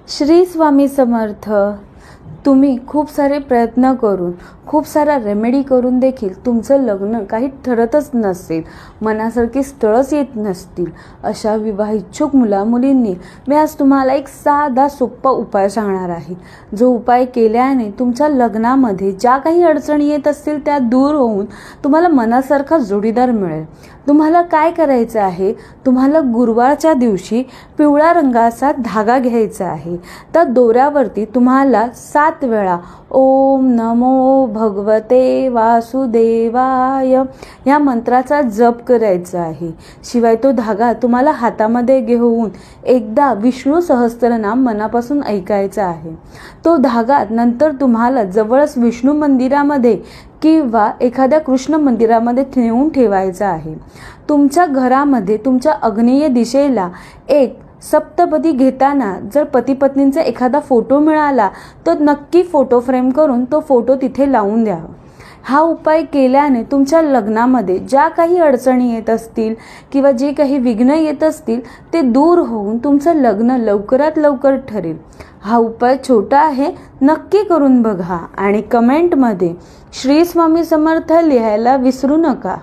श्री स्वामी समर्थ. तुम्ही खूप सारे प्रयत्न करून, खूप सारा रेमेडी करून देखील तुमचं लग्न काही ठरतच नसेल, मनासारखी स्थळच येत नसतील, अशा विवाहिच्छुक मुलामुलींनी मी आज तुम्हाला एक साधा सोपा उपाय सांगणार आहे. जो उपाय केल्याने तुमच्या लग्नामध्ये ज्या काही अडचणी येत असतील त्या दूर होऊन तुम्हाला मनासारखा जोडीदार मिळेल. तुम्हाला काय करायचं आहे, तुम्हाला गुरुवारच्या दिवशी पिवळ्या रंगाचा धागा घ्यायचा आहे. त्या दोऱ्यावरती तुम्हाला 7 वेळा ओम नमो भगवते वासुदेवाय या मंत्राचा जप करायचा आहे. शिवाय तो धागा तुम्हाला हातामध्ये घेऊन एकदा विष्णू सहस्त्रनाम मनापासून ऐकायचा आहे. तो धागा नंतर तुम्हाला जवळच विष्णू मंदिरामध्ये किंवा एखाद्या कृष्ण मंदिरामध्ये नेऊन ठेवायचा आहे. तुमच्या घरामध्ये तुमच्या आग्नेय दिशेला एक सप्तपदी घेताना जर पती पत्नींचा एखादा फोटो मिळाला तर नक्की फोटो फ्रेम करून तो फोटो तिथे लावून द्या. हा उपाय केल्याने तुमच्या लग्नामध्ये ज्या काही अडचणी येत असतील किंवा जे काही विघ्न येत असतील ते दूर होऊन तुमचं लग्न लवकरात लवकर ठरेल. हा उपाय छोटा आहे, नक्की करून बघा आणि कमेंटमध्ये श्री स्वामी समर्थ लिहायला विसरू नका.